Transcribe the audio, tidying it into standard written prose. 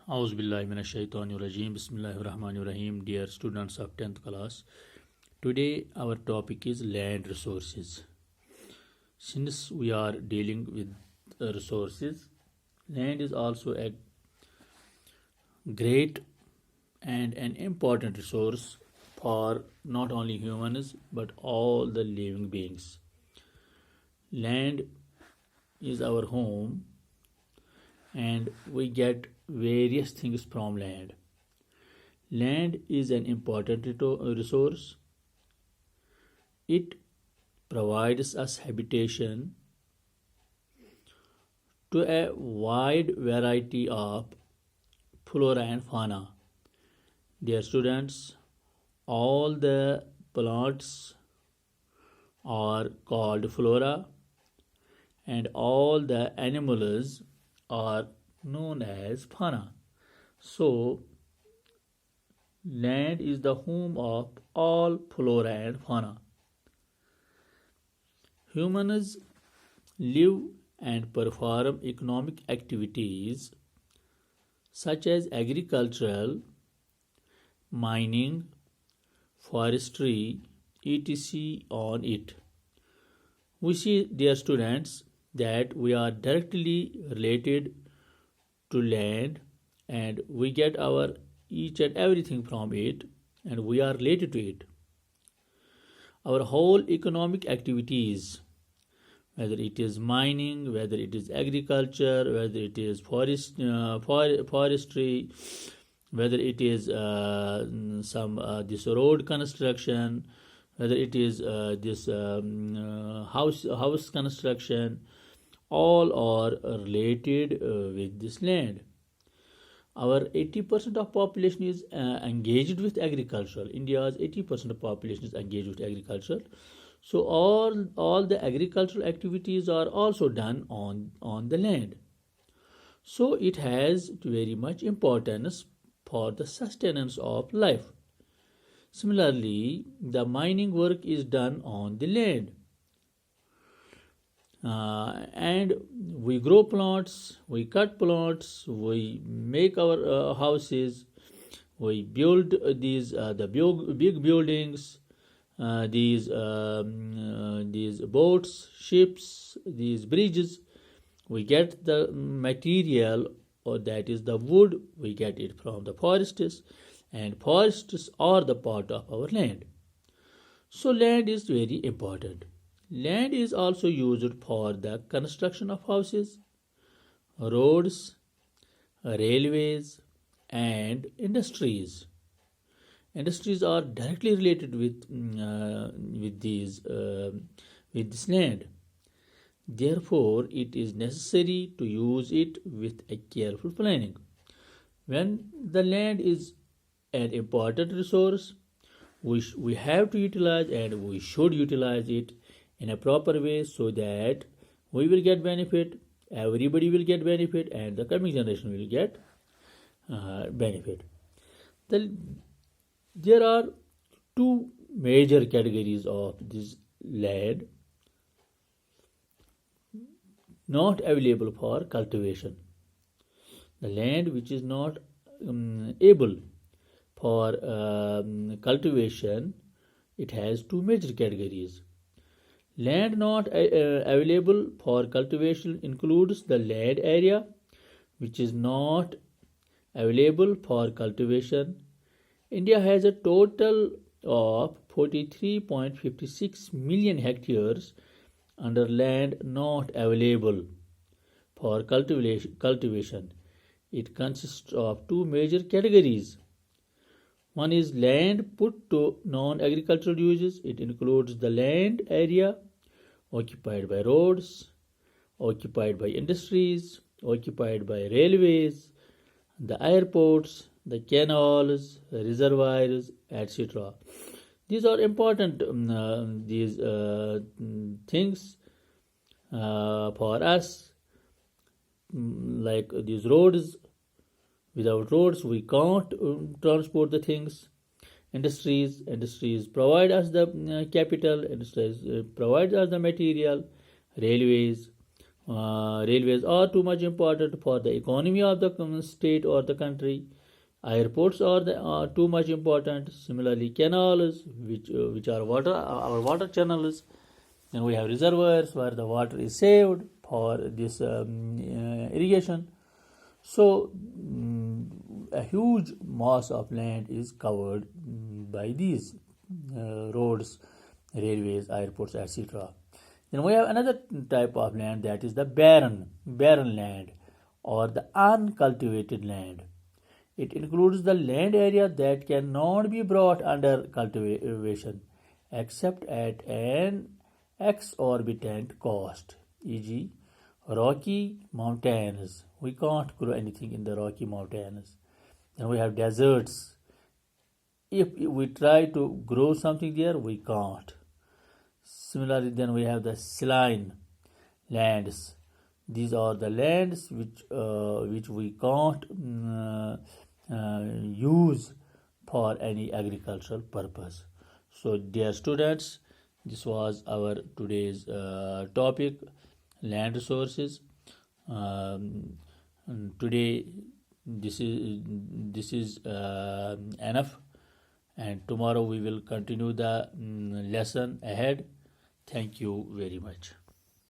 Auzubillahiminash-shaytanir-rajim. Bismillahir-rahmanir-rahim. Dear students of 10th class, today our topic is land resources. Since we are dealing with resources, land is also a great and an important resource for not only humans but all the living beings. Land is our home and we get various things from land. Land is an important resource. It provides us habitation to a wide variety of flora and fauna. Dear students, all the plants are called flora and all the animals are known as fauna. So, land is the home of all flora and fauna. Humans live and perform economic activities such as agricultural, mining, forestry, etc. on it. We see, dear students, that we are directly related to land and we get our each and everything from it and we are related to it. Our whole economic activities, whether it is mining, whether it is agriculture, whether it is forestry, whether it is this road construction, whether it is this house construction, all are related with this land. Our 80% of population is engaged with agriculture. India's 80% of population is engaged with agriculture. So all the agricultural activities are also done on the land. So it has very much importance for the sustenance of life. Similarly, the mining work is done on the land. And we grow plants, we cut plants, we make our houses, we build the big buildings, these boats, ships, these bridges. We get the material, or that is the wood, we get it from the forests, and forests are the part of our land. So land is very important. Land is also used for the construction of houses, roads, railways, and industries. Industries are directly related with this land. Therefore, it is necessary to use it with a careful planning. When the land is an important resource, we have to utilize and we should utilize it in a proper way so that we will get benefit, everybody will get benefit, and the coming generation will get benefit. There are two major categories of this land not available for cultivation. The land which is not able for cultivation, it has two major categories. Land not available for cultivation includes the land area which is not available for cultivation. India has a total of 43.56 million hectares under land not available for cultivation. It consists of two major categories. One is land put to non-agricultural uses. It includes the land area occupied by roads, occupied by industries, occupied by railways, the airports, the canals, reservoirs, etc. These are important things for us, like these roads. Without roads, we can't transport the things. Industries provide us the capital. Industries provide us the material. Railways Railways are too much important for the economy of the state or the country. Airports are too much important. Similarly, canals, which are water our water channels. Then we have reservoirs where the water is saved for this irrigation. So, a huge mass of land is covered by these roads, railways, airports, etc. Then we have another type of land, that is the barren land or the uncultivated land. It includes the land area that cannot be brought under cultivation except at an exorbitant cost, e.g., Rocky Mountains. We can't grow anything in the Rocky Mountains. Then we have deserts. If we try to grow something there, we can't. Similarly, then we have the saline lands. These are the lands which we can't use for any agricultural purpose. So, dear students, this was our today's topic, land resources. Today, this is enough, and tomorrow we will continue the lesson ahead. Thank you very much.